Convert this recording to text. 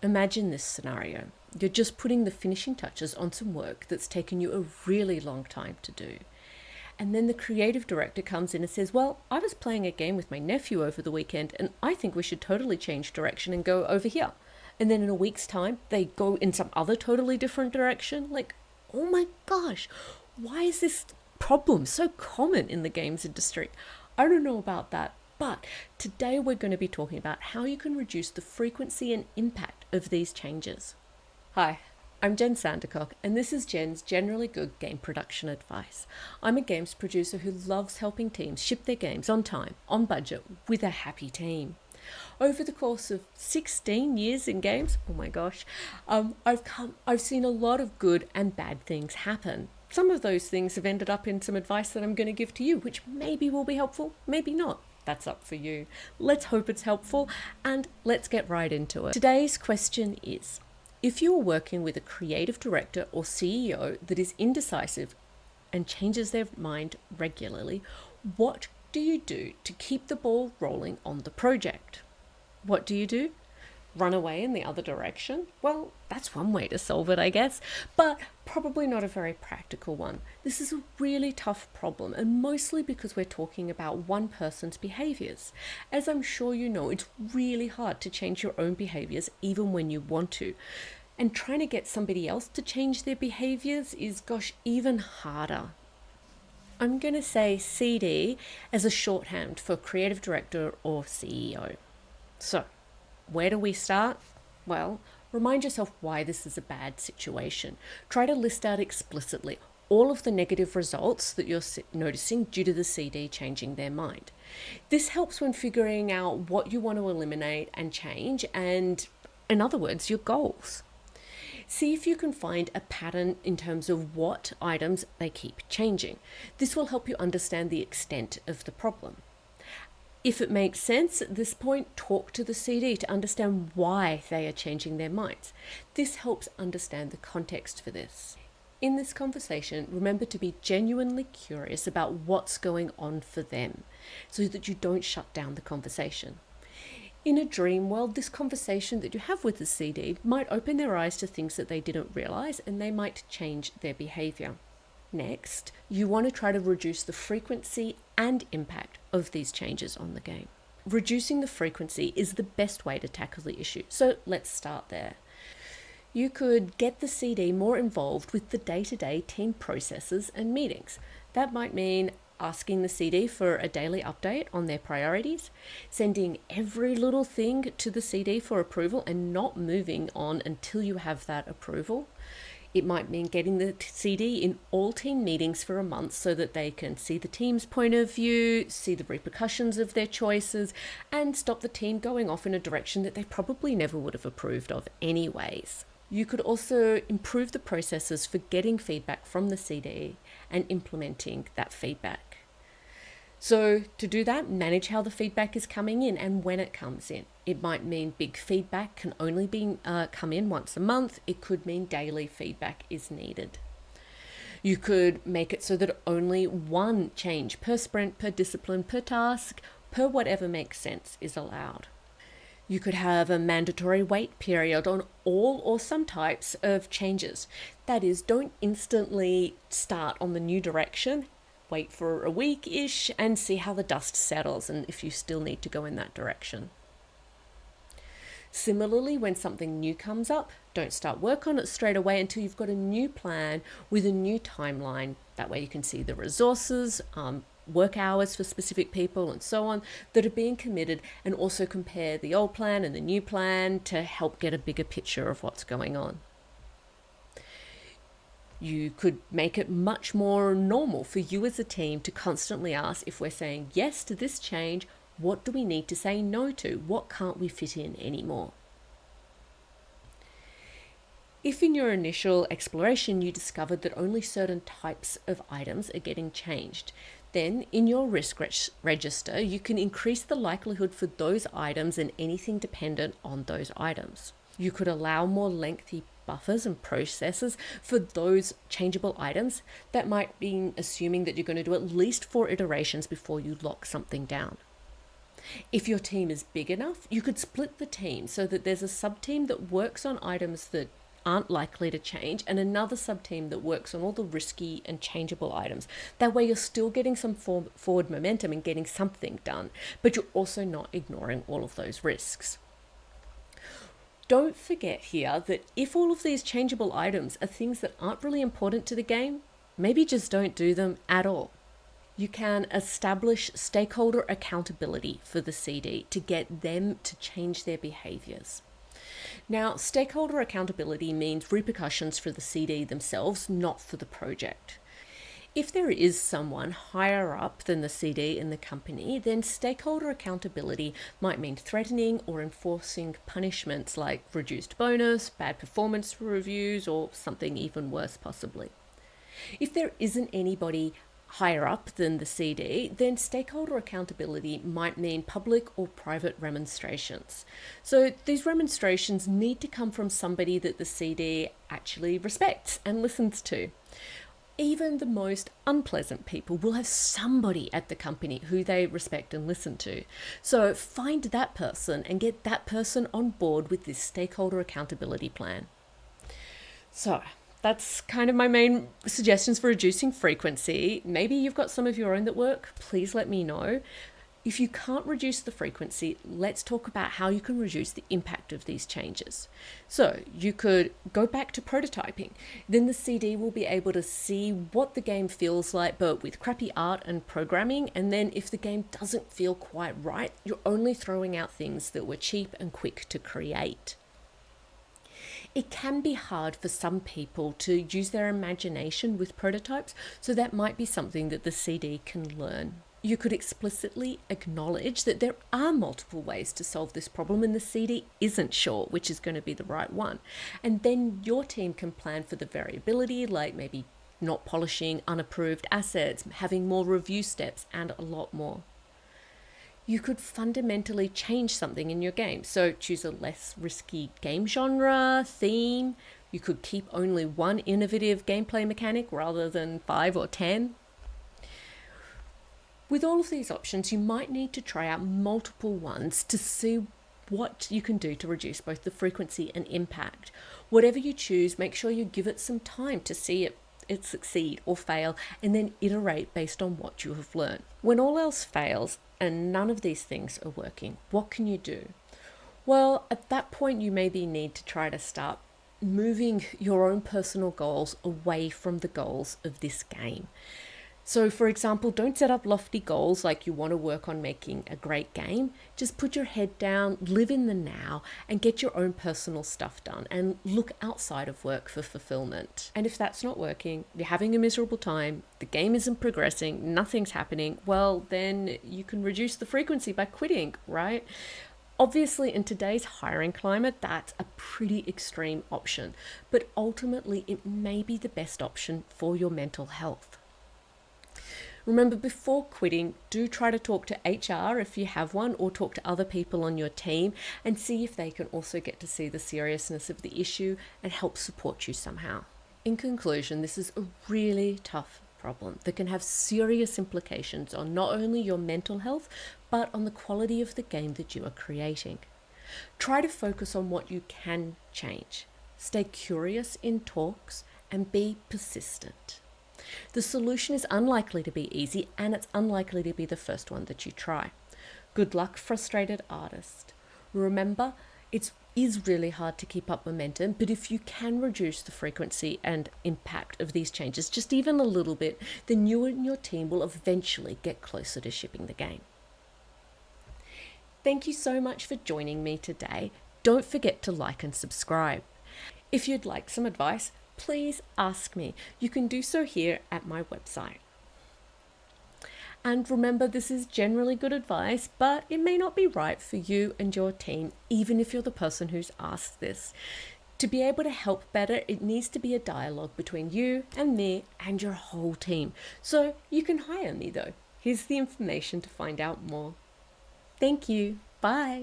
Imagine this scenario. You're just putting the finishing touches on some work that's taken you a really long time to do. And then the creative director comes in and says, well, I was playing a game with my nephew over the weekend and I think we should totally change direction and go over here. And then in a week's time, they go in some other totally different direction. Like, oh my gosh, why is this problem so common in the games industry? I don't know about that, but today we're going to be talking about how you can reduce the frequency and impact of these changes. Hi, I'm Jen Sandercock, and this is Jen's Generally Good Game Production Advice. I'm a games producer who loves helping teams ship their games on time, on budget, with a happy team. Over the course of 16 years in games, oh my gosh, I've seen a lot of good and bad things happen. Some of those things have ended up in some advice that I'm going to give to you, which maybe will be helpful, maybe not. That's up for you. Let's hope it's helpful, and let's get right into it. Today's question is, if you are working with a creative director or CEO that is indecisive and changes their mind regularly, what do you do to keep the ball rolling on the project? What do you do? Run away in the other direction? Well, that's one way to solve it, I guess, but probably not a very practical one. This is a really tough problem, and mostly because we're talking about one person's behaviors. As I'm sure you know, it's really hard to change your own behaviors even when you want to. And trying to get somebody else to change their behaviors is, gosh, even harder. I'm going to say CD as a shorthand for creative director or CEO. So, where do we start? Well, remind yourself why this is a bad situation. Try to list out explicitly all of the negative results that you're noticing due to the CD changing their mind. This helps when figuring out what you want to eliminate and change, and in other words, your goals. See if you can find a pattern in terms of what items they keep changing. This will help you understand the extent of the problem. If it makes sense at this point, talk to the CD to understand why they are changing their minds. This helps understand the context for this. In this conversation, remember to be genuinely curious about what's going on for them so that you don't shut down the conversation. In a dream world, this conversation that you have with the CD might open their eyes to things that they didn't realize, and they might change their behavior. Next, you want to try to reduce the frequency and impact of these changes on the game. Reducing the frequency is the best way to tackle the issue, so let's start there. You could get the CD more involved with the day-to-day team processes and meetings. That might mean asking the CD for a daily update on their priorities, sending every little thing to the CD for approval and not moving on until you have that approval. It might mean getting the CD in all team meetings for a month so that they can see the team's point of view, see the repercussions of their choices, and stop the team going off in a direction that they probably never would have approved of anyways. You could also improve the processes for getting feedback from the CD and implementing that feedback. So to do that, manage how the feedback is coming in and when it comes in. It might mean big feedback can only come in once a month. It could mean daily feedback is needed. You could make it so that only one change per sprint, per discipline, per task, per whatever makes sense is allowed. You could have a mandatory wait period on all or some types of changes. That is, don't instantly start on the new direction. Wait for a week-ish and see how the dust settles and if you still need to go in that direction. Similarly, when something new comes up, don't start work on it straight away until you've got a new plan with a new timeline. That way you can see the resources, work hours for specific people and so on that are being committed, and also compare the old plan and the new plan to help get a bigger picture of what's going on. You could make it much more normal for you as a team to constantly ask, if we're saying yes to this change, what do we need to say no to? What can't we fit in anymore? If in your initial exploration you discovered that only certain types of items are getting changed, then in your risk register, you can increase the likelihood for those items and anything dependent on those items. You could allow more lengthy buffers and processes for those changeable items. That might be assuming that you're going to do at least 4 iterations before you lock something down. If your team is big enough, you could split the team so that there's a sub-team that works on items that aren't likely to change and another sub-team that works on all the risky and changeable items. That way you're still getting some forward momentum and getting something done, but you're also not ignoring all of those risks. Don't forget here that if all of these changeable items are things that aren't really important to the game, maybe just don't do them at all. You can establish stakeholder accountability for the CD to get them to change their behaviors. Now, stakeholder accountability means repercussions for the CD themselves, not for the project. If there is someone higher up than the CD in the company, then stakeholder accountability might mean threatening or enforcing punishments like reduced bonus, bad performance reviews, or something even worse possibly. If there isn't anybody higher up than the CD, then stakeholder accountability might mean public or private remonstrations. So these remonstrations need to come from somebody that the CD actually respects and listens to. Even the most unpleasant people will have somebody at the company who they respect and listen to. So find that person and get that person on board with this stakeholder accountability plan. So that's kind of my main suggestions for reducing frequency. Maybe you've got some of your own that work. Please let me know. If you can't reduce the frequency, let's talk about how you can reduce the impact of these changes. So you could go back to prototyping. Then the CD will be able to see what the game feels like, but with crappy art and programming. And then if the game doesn't feel quite right, you're only throwing out things that were cheap and quick to create. It can be hard for some people to use their imagination with prototypes, so that might be something that the CD can learn. You could explicitly acknowledge that there are multiple ways to solve this problem and the CD isn't sure which is going to be the right one. And then your team can plan for the variability, like maybe not polishing unapproved assets, having more review steps, and a lot more. You could fundamentally change something in your game. So choose a less risky game genre, theme. You could keep only one innovative gameplay mechanic rather than 5 or 10. With all of these options, you might need to try out multiple ones to see what you can do to reduce both the frequency and impact. Whatever you choose, make sure you give it some time to see it succeed or fail, and then iterate based on what you have learned. When all else fails and none of these things are working, what can you do? Well, at that point, you maybe need to try to start moving your own personal goals away from the goals of this game. So for example, don't set up lofty goals like you want to work on making a great game. Just put your head down, live in the now, and get your own personal stuff done and look outside of work for fulfillment. And if that's not working, you're having a miserable time, the game isn't progressing, nothing's happening, well, then you can reduce the frequency by quitting, right? Obviously, in today's hiring climate, that's a pretty extreme option, but ultimately it may be the best option for your mental health. Remember, before quitting, do try to talk to HR if you have one, or talk to other people on your team and see if they can also get to see the seriousness of the issue and help support you somehow. In conclusion, this is a really tough problem that can have serious implications on not only your mental health, but on the quality of the game that you are creating. Try to focus on what you can change. Stay curious in talks and be persistent. The solution is unlikely to be easy, and it's unlikely to be the first one that you try. Good luck, frustrated artist. Remember, it is really hard to keep up momentum, but if you can reduce the frequency and impact of these changes just even a little bit, then you and your team will eventually get closer to shipping the game. Thank you so much for joining me today. Don't forget to like and subscribe. If you'd like some advice, please ask me. You can do so here at my website. And remember, this is generally good advice, but it may not be right for you and your team, even if you're the person who's asked this. To be able to help better, it needs to be a dialogue between you and me and your whole team. So you can hire me though. Here's the information to find out more. Thank you. Bye.